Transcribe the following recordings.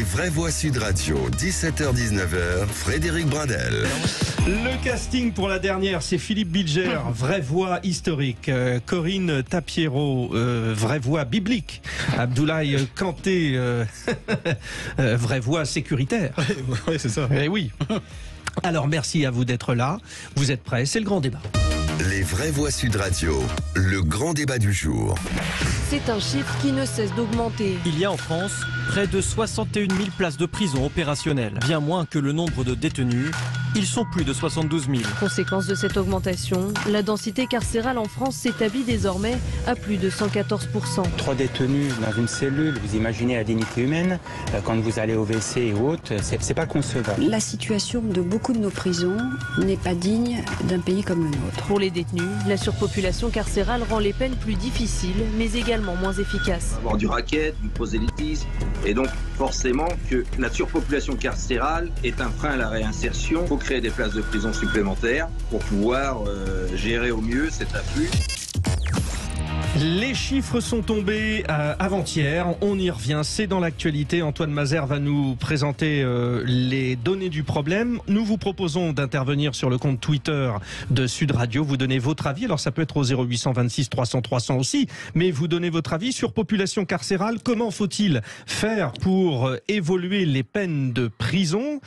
vraies voix Sud Radio, 17h-19h, Frédéric Brindel. Le casting pour la dernière, c'est Philippe Bilger, vraie voix historique. Corinne Tapiero, vraie voix biblique. Abdoulaye Kanté, vraie voix sécuritaire. Oui, c'est ça. Eh oui. Alors merci à vous d'être là. Vous êtes prêts? C'est le grand débat. Les vraies voix Sud Radio, le grand débat du jour. C'est un chiffre qui ne cesse d'augmenter. Il y a en France près de 61 000 places de prison opérationnelles, bien moins que le nombre de détenus. Ils sont plus de 72 000. Conséquence de cette augmentation, la densité carcérale en France s'établit désormais à plus de 114%. 3 détenus dans une cellule, vous imaginez la dignité humaine, quand vous allez au WC ou autre, c'est pas concevable. La situation de beaucoup de nos prisons n'est pas digne d'un pays comme le nôtre. Pour les détenus, la surpopulation carcérale rend les peines plus difficiles, mais également moins efficaces. Avoir du racket, du prosélytisme, et donc forcément que la surpopulation carcérale est un frein à la réinsertion. Il faut créer des places de prison supplémentaires pour pouvoir gérer au mieux cet afflux. Les chiffres sont tombés avant-hier, on y revient, c'est dans l'actualité. Antoine Mazer va nous présenter les données du problème. Nous vous proposons d'intervenir sur le compte Twitter de Sud Radio, vous donnez votre avis, alors ça peut être au 0826 300 300 aussi, mais vous donnez votre avis sur population carcérale. Comment faut-il faire pour évoluer les peines de prison,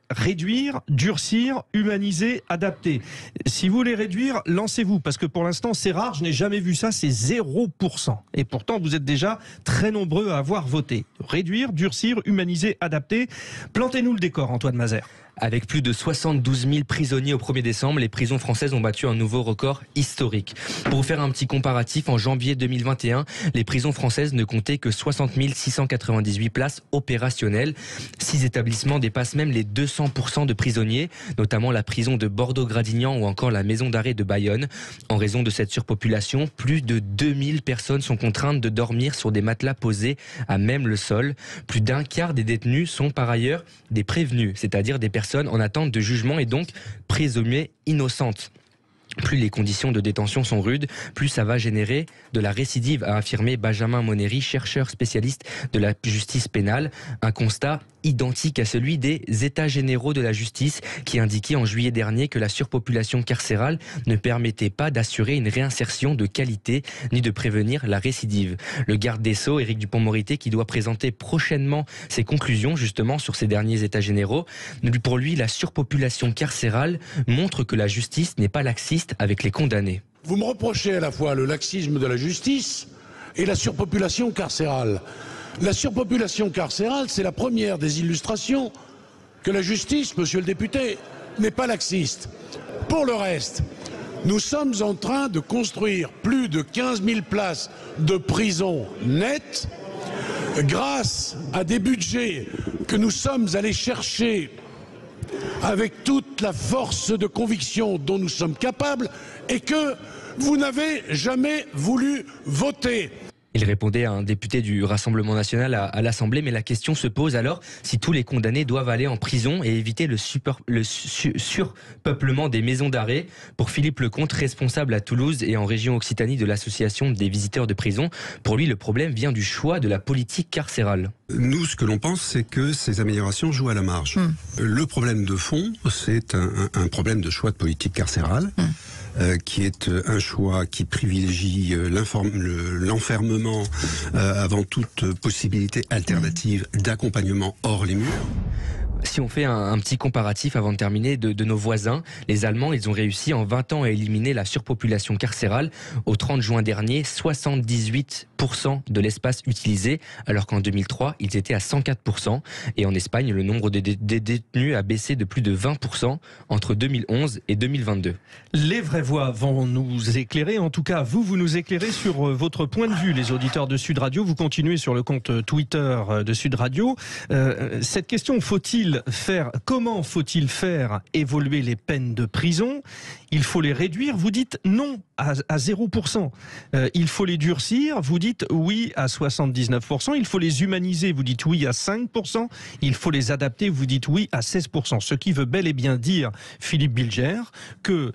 réduire, durcir, humaniser, adapter? Si vous voulez réduire, lancez-vous, parce que pour l'instant c'est rare, je n'ai jamais vu ça. C'est 0%. Et pourtant, vous êtes déjà très nombreux à avoir voté. Réduire, durcir, humaniser, adapter. Plantez-nous le décor, Antoine Mazer. Avec plus de 72 000 prisonniers au 1er décembre, les prisons françaises ont battu un nouveau record historique. Pour vous faire un petit comparatif, en janvier 2021, les prisons françaises ne comptaient que 60 698 places opérationnelles. 6 établissements dépassent même les 200% de prisonniers, notamment la prison de Bordeaux-Gradignan ou encore la maison d'arrêt de Bayonne. En raison de cette surpopulation, plus de 2000 personnes sont contraintes de dormir sur des matelas posés à même le sol. Plus d'un quart des détenus sont par ailleurs des prévenus, c'est-à-dire des personnes en attente de jugement et donc présumées innocentes. Plus les conditions de détention sont rudes, plus ça va générer de la récidive, a affirmé Benjamin Monnery, chercheur spécialiste de la justice pénale. Un constat identique à celui des États généraux de la justice qui indiquaient en juillet dernier que la surpopulation carcérale ne permettait pas d'assurer une réinsertion de qualité ni de prévenir la récidive. Le garde des Sceaux, Éric Dupond-Moretti, qui doit présenter prochainement ses conclusions justement sur ces derniers États généraux, pour lui, la surpopulation carcérale montre que la justice n'est pas laxiste avec les condamnés. Vous me reprochez à la fois le laxisme de la justice et la surpopulation carcérale. La surpopulation carcérale, c'est la première des illustrations que la justice, monsieur le député, n'est pas laxiste. Pour le reste, nous sommes en train de construire plus de 15 000 places de prison nettes grâce à des budgets que nous sommes allés chercher avec toute la force de conviction dont nous sommes capables et que vous n'avez jamais voulu voter. Il répondait à un député du Rassemblement national à l'Assemblée, mais la question se pose alors si tous les condamnés doivent aller en prison et éviter le surpeuplement des maisons d'arrêt. Pour Philippe Lecomte, responsable à Toulouse et en région Occitanie de l'association des visiteurs de prison, pour lui le problème vient du choix de la politique carcérale. Nous, ce que l'on pense, c'est que ces améliorations jouent à la marge. Le problème de fond, c'est un problème de choix de politique carcérale. Qui est un choix qui privilégie l'enfermement avant toute possibilité alternative d'accompagnement hors les murs. Si on fait un petit comparatif avant de terminer de nos voisins, les Allemands, ils ont réussi en 20 ans à éliminer la surpopulation carcérale. Au 30 juin dernier, 78% de l'espace utilisé, alors qu'en 2003, ils étaient à 104%. Et en Espagne, le nombre de détenus a baissé de plus de 20% entre 2011 et 2022. Les vraies voix vont nous éclairer. En tout cas, vous nous éclairez sur votre point de vue, les auditeurs de Sud Radio. Vous continuez sur le compte Twitter de Sud Radio. Cette question, comment faut-il faire évoluer les peines de prison? Il faut les réduire, vous dites non à 0%. Il faut les durcir, vous dites oui à 79%. Il faut les humaniser, vous dites oui à 5%. Il faut les adapter, vous dites oui à 16%. Ce qui veut bel et bien dire, Philippe Bilger, que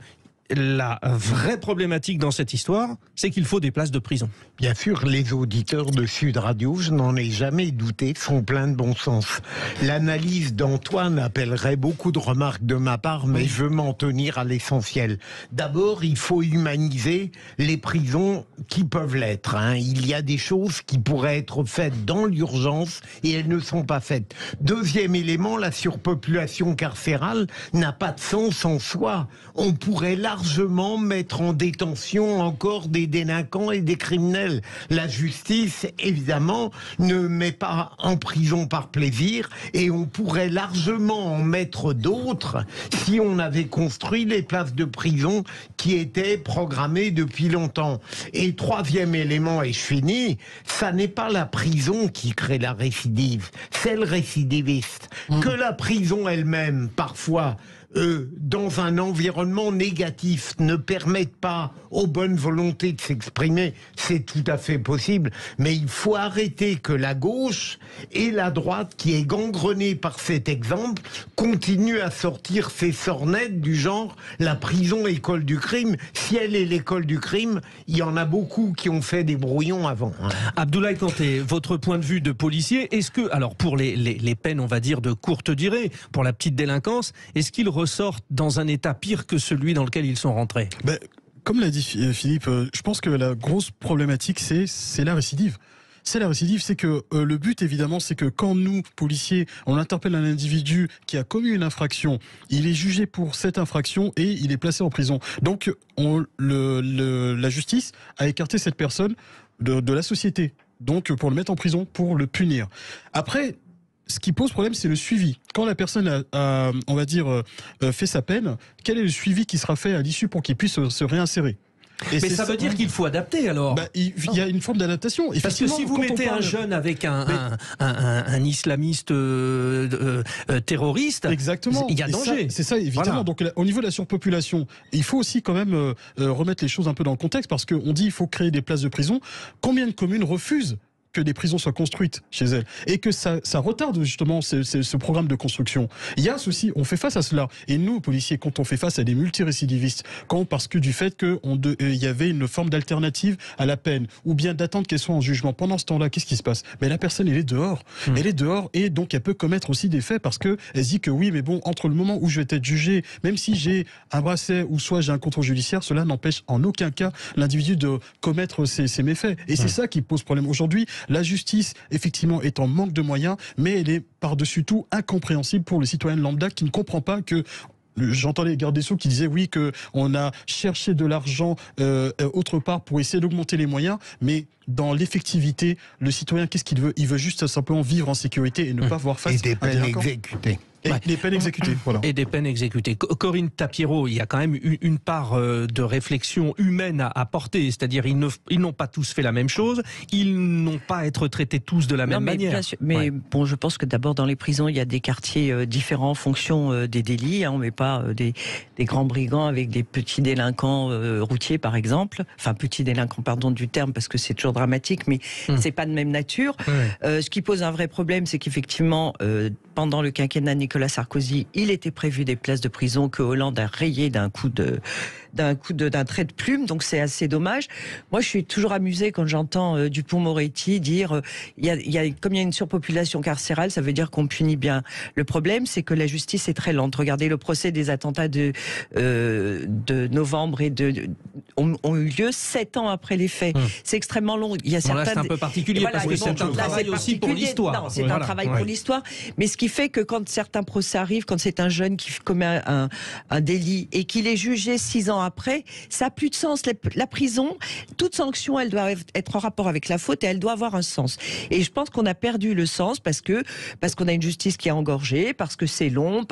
la vraie problématique dans cette histoire, c'est qu'il faut des places de prison. Bien sûr, les auditeurs de Sud Radio, je n'en ai jamais douté, sont pleins de bon sens. L'analyse d'Antoine appellerait beaucoup de remarques de ma part, mais je veux m'en tenir à l'essentiel. D'abord, il faut humaniser les prisons qui peuvent l'être. Il y a des choses qui pourraient être faites dans l'urgence et elles ne sont pas faites. Deuxième élément, la surpopulation carcérale n'a pas de sens en soi. On pourrait largement mettre en détention encore des délinquants et des criminels. La justice, évidemment, ne met pas en prison par plaisir et on pourrait largement en mettre d'autres si on avait construit les places de prison qui étaient programmées depuis longtemps. Et troisième élément, et je finis, ça n'est pas la prison qui crée la récidive, c'est le récidiviste. Que la prison elle-même, parfois, dans un environnement négatif, ne permettent pas aux bonnes volontés de s'exprimer, c'est tout à fait possible. Mais il faut arrêter que la gauche et la droite, qui est gangrenée par cet exemple, continuent à sortir ces sornettes du genre « la prison école du crime ». Si elle est l'école du crime, il y en a beaucoup qui ont fait des brouillons avant. Abdoulaye Kanté, votre point de vue de policier, est-ce que, alors pour les peines, on va dire, de courte durée, pour la petite délinquance, est-ce qu'ils ressortent dans un état pire que celui dans lequel ils sont rentrés? Comme l'a dit Philippe, je pense que la grosse problématique, c'est la récidive. C'est la récidive, c'est que le but, évidemment, c'est que quand nous, policiers, on interpelle un individu qui a commis une infraction, il est jugé pour cette infraction et il est placé en prison. Donc, la justice a écarté cette personne de la société. Donc, pour le mettre en prison, pour le punir. Après, ce qui pose problème, c'est le suivi. Quand la personne a on va dire, fait sa peine, quel est le suivi qui sera fait à l'issue pour qu'il puisse se réinsérer? Mais ça veut dire qu'il faut adapter alors. Il y a une forme d'adaptation. Parce que si vous mettez un jeune avec un islamiste terroriste, exactement, il y a danger. C'est ça, évidemment. Voilà. Donc au niveau de la surpopulation, il faut aussi quand même remettre les choses un peu dans le contexte, parce qu'on dit qu'il faut créer des places de prison. Combien de communes refusent que des prisons soient construites chez elles et que ça retarde justement ce programme de construction. Il y a ceci, on fait face à cela. Et nous, policiers, quand on fait face à des multirécidivistes, parce que du fait qu'il y avait une forme d'alternative à la peine, ou bien d'attendre qu'elle soit en jugement, pendant ce temps-là, qu'est-ce qui se passe? Mais la personne, elle est dehors. Elle est dehors et donc elle peut commettre aussi des faits parce que elle se dit que oui, mais bon, entre le moment où je vais être jugé, même si j'ai un bracelet ou soit j'ai un contrôle judiciaire, cela n'empêche en aucun cas l'individu de commettre ces méfaits. Et c'est ça qui pose problème. Aujourd'hui, la justice, effectivement, est en manque de moyens, mais elle est par-dessus tout incompréhensible pour le citoyen lambda qui ne comprend pas que... J'entends les gardes des Sceaux qui disaient oui qu'on a cherché de l'argent autre part pour essayer d'augmenter les moyens, mais dans l'effectivité, le citoyen, qu'est-ce qu'il veut? Il veut juste simplement vivre en sécurité et ne pas voir face à des peines exécutées. Des peines exécutées, voilà. Et des peines exécutées. Corinne Tapiero, il y a quand même une part de réflexion humaine à apporter, c'est-à-dire ils n'ont pas tous fait la même chose, ils n'ont pas à être traités tous de la même manière. Bien sûr, mais bon, je pense que d'abord dans les prisons, il y a des quartiers différents en fonction des délits. On ne met pas des grands brigands avec des petits délinquants routiers, par exemple. Enfin, petits délinquants, pardon du terme, parce que c'est toujours dramatique, mais c'est pas de même nature. Ce qui pose un vrai problème, c'est qu'effectivement, pendant le quinquennat Nicolas Sarkozy, il était prévu des places de prison que Hollande a rayées d'un trait de plume, donc c'est assez dommage. Moi, je suis toujours amusée quand j'entends Dupond-Moretti dire comme il y a une surpopulation carcérale, ça veut dire qu'on punit bien. Le problème, c'est que la justice est très lente. Regardez le procès des attentats de novembre ont eu lieu 7 ans après les faits. C'est extrêmement long. Il y a certains... c'est un peu particulier parce que c'est un travail aussi pour l'histoire. Non, c'est un travail pour l'histoire, mais ce qui fait que quand certains procès arrivent, quand c'est un jeune qui commet un délit et qu'il est jugé 6 ans après, ça n'a plus de sens. La prison, toute sanction, elle doit être en rapport avec la faute et elle doit avoir un sens. Et je pense qu'on a perdu le sens parce qu'on a une justice qui est engorgée, parce que c'est long,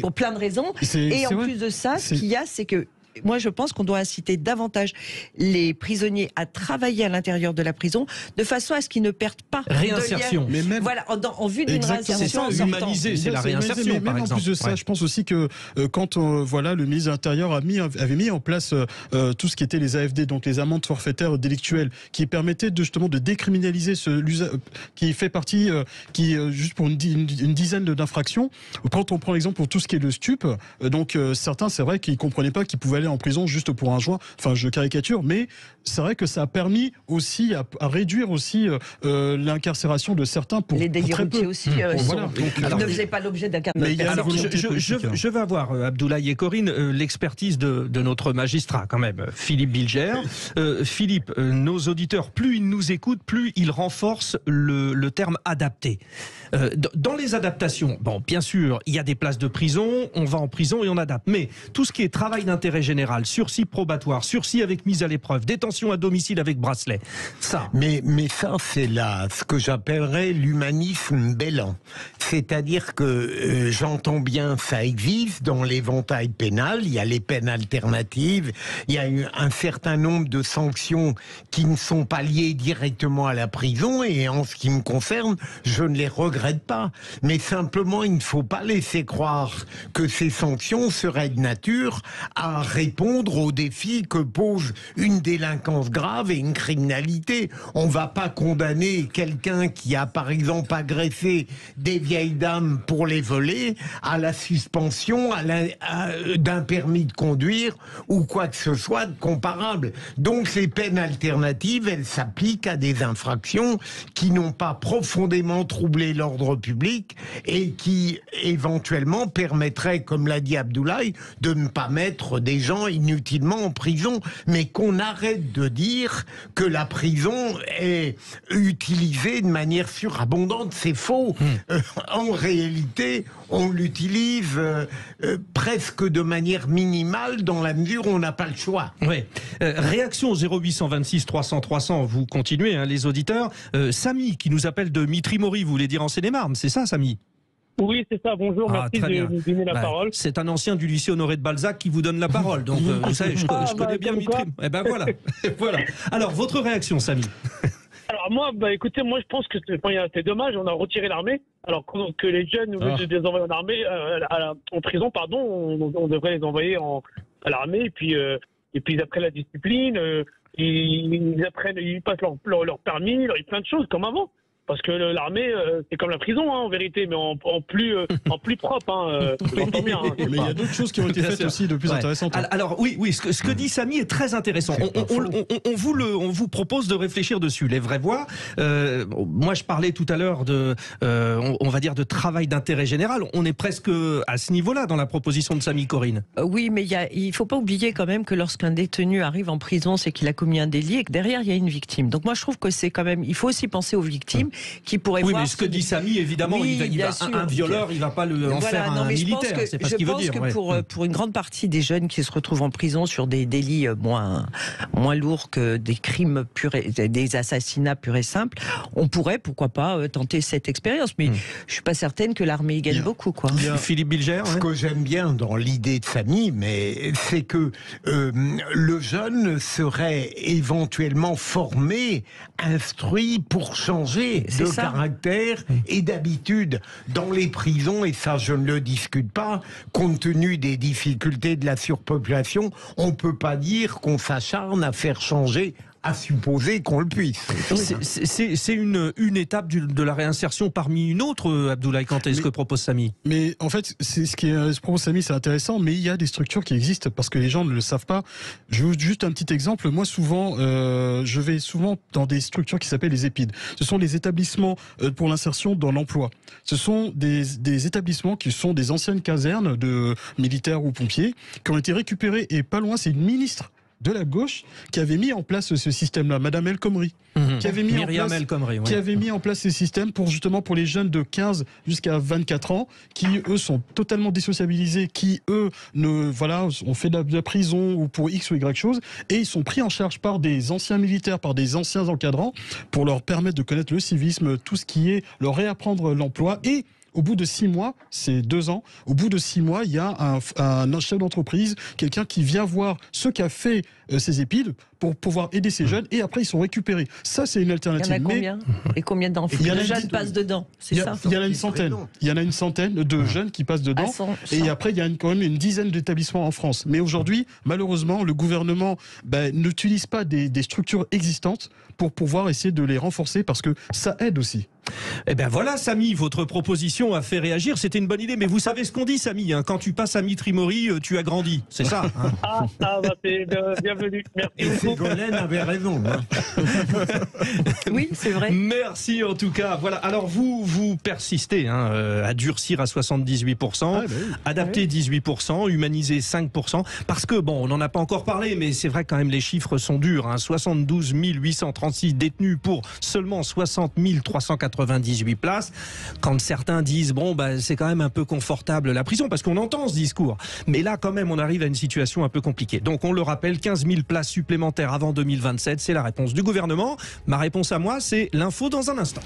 pour plein de raisons. Et en plus de ça, ce qu'il y a, c'est que moi, je pense qu'on doit inciter davantage les prisonniers à travailler à l'intérieur de la prison de façon à ce qu'ils ne perdent pas réinsertion. De lien. Mais même... Voilà, en vue d'une réinsertion. C'est ça, humaniser, c'est la réinsertion, par exemple. En plus de ça, je pense aussi que quand le ministre de l'Intérieur avait mis en place tout ce qui était les AFD, donc les amendes forfaitaires délictuelles, qui permettaient justement de décriminaliser qui fait partie, juste pour une dizaine d'infractions. Quand on prend l'exemple pour tout ce qui est le stup, donc certains, c'est vrai qu'ils comprenaient pas qu'ils pouvaient aller en prison juste pour un joint. Enfin, je caricature, mais c'est vrai que ça a permis aussi à réduire aussi l'incarcération de certains pour les délits très peu. aussi. Voilà. Ils ne faisaient pas l'objet d'un cadre. Alors, je vais avoir, Abdoulaye et Corinne, l'expertise de notre magistrat quand même, Philippe Bilger. Philippe, nos auditeurs, plus ils nous écoutent, plus ils renforcent le terme adapté. Dans les adaptations, bon, bien sûr, il y a des places de prison, on va en prison et on adapte. Mais tout ce qui est travail d'intérêt général, sursis probatoire, sursis avec mise à l'épreuve, détention à domicile avec bracelet, ça. Mais ça, c'est là ce que j'appellerais l'humanisme bélan. C'est-à-dire que j'entends bien, ça existe dans l'éventail pénal, il y a les peines alternatives, il y a un certain nombre de sanctions qui ne sont pas liées directement à la prison, et en ce qui me concerne, je ne les regrette pas. Mais simplement, il ne faut pas laisser croire que ces sanctions seraient de nature à répondre aux défis que pose une délinquance grave et une criminalité. On ne va pas condamner quelqu'un qui a par exemple agressé des vieilles dames pour les voler à la suspension d'un permis de conduire ou quoi que ce soit de comparable. Donc ces peines alternatives, elles s'appliquent à des infractions qui n'ont pas profondément troublé l'ordre public et qui éventuellement permettraient, comme l'a dit Abdoulaye, de ne pas mettre des gens inutilement en prison, mais qu'on arrête de dire que la prison est utilisée de manière surabondante. C'est faux. En réalité, on l'utilise presque de manière minimale dans la mesure où on n'a pas le choix. Oui. Réaction au 0826 300 300, vous continuez, hein, les auditeurs. Samy qui nous appelle de Mitry-Mory, vous voulez dire en Seine-et-Marne, c'est ça, Samy? Oui, c'est ça, bonjour, merci de nous donner la parole. C'est un ancien du lycée Honoré de Balzac qui vous donne la parole, donc vous savez, je connais bien Mitry. Eh ben voilà. Voilà. Alors, votre réaction, Samy? Alors moi, écoutez, moi je pense que c'est dommage, on a retiré l'armée, alors que les jeunes, au lieu de les envoyer en armée, en prison, pardon, on devrait les envoyer à l'armée, et puis ils apprennent la discipline, ils passent leur permis, ils plein de choses comme avant. Parce que l'armée, c'est comme la prison, hein, en vérité, mais en plus propre. Hein, bien, hein, mais il y a d'autres choses qui ont été faites aussi de plus intéressantes. Alors oui, ce que dit Samy est très intéressant. On vous propose de réfléchir dessus. Les vraies voies. Moi, je parlais tout à l'heure on va dire de travail d'intérêt général. On est presque à ce niveau-là dans la proposition de Samy, Corinne. Oui, mais il faut pas oublier quand même que lorsqu'un détenu arrive en prison, c'est qu'il a commis un délit et que derrière il y a une victime. Donc moi, je trouve que c'est quand même. Il faut aussi penser aux victimes. Qui pourrait voir. Mais ce que dit Samy, évidemment, un violeur, il ne va pas en faire un militaire. C'est pas ce qu'il veut dire. Je pense que pour une grande partie des jeunes qui se retrouvent en prison sur des délits moins lourds que des crimes purs, des assassinats purs et simples, on pourrait, pourquoi pas, tenter cette expérience. Mais je suis pas certaine que l'armée y gagne beaucoup, quoi. Philippe Bilger. Ce que j'aime bien dans l'idée de Samy, c'est que le jeune serait éventuellement formé, instruit pour changer de caractère et d'habitude dans les prisons, et ça je ne le discute pas, compte tenu des difficultés de la surpopulation, on ne peut pas dire qu'on s'acharne à faire changer, à supposer qu'on le puisse. C'est une étape de la réinsertion parmi une autre, Abdoulaye Kanté, ce que propose Samy. Mais en fait, ce que propose Samy, c'est intéressant, mais il y a des structures qui existent parce que les gens ne le savent pas. Je veux juste un petit exemple. Moi, souvent, je vais souvent dans des structures qui s'appellent les EPID. Ce sont les établissements pour l'insertion dans l'emploi. Ce sont des établissements qui sont des anciennes casernes de militaires ou pompiers qui ont été récupérés, et pas loin, c'est une ministre de la gauche qui avait mis en place ce système-là, Madame El Khomri, qui avait mis en place ces systèmes pour les jeunes de 15 jusqu'à 24 ans, qui eux sont totalement désociabilisés, qui eux ont fait de la prison ou pour X ou Y chose, et ils sont pris en charge par des anciens militaires, par des anciens encadrants, pour leur permettre de connaître le civisme, tout ce qui est leur réapprendre l'emploi. Et au bout de 6 mois, c'est 2 ans, au bout de 6 mois, il y a un chef d'entreprise, quelqu'un qui vient voir ce qu'a fait ces EPID, pour pouvoir aider ces jeunes et après ils sont récupérés. Ça, c'est une Il y alternative. en a combien et combien d'enfants de jeunes passent dedans? C'est ça. Il y en a une centaine. Il y en a une centaine de jeunes qui passent dedans. Et après, il y a quand même une dizaine d'établissements en France. Mais aujourd'hui, malheureusement, le gouvernement n'utilise pas des structures existantes pour pouvoir essayer de les renforcer parce que ça aide aussi. Eh bien voilà, Samy, votre proposition a fait réagir. C'était une bonne idée, mais vous savez ce qu'on dit, Samy, hein, quand tu passes à Mitry-Mory, tu as grandi. C'est ça, hein. C'est bienvenu. Merci beaucoup. Ségolène avait raison. Hein. Oui, c'est vrai. Merci en tout cas. Voilà. Alors vous persistez à durcir à 78%, adapter 18%, humaniser 5%. Parce que bon, on n'en a pas encore parlé, mais c'est vrai quand même les chiffres sont durs. 72 836 détenus pour seulement 60 398 places. Quand certains disent bon, c'est quand même un peu confortable la prison, parce qu'on entend ce discours. Mais là, quand même, on arrive à une situation un peu compliquée. Donc, on le rappelle, 15 000 places supplémentaires avant 2027, c'est la réponse du gouvernement. Ma réponse à moi, c'est l'info dans un instant.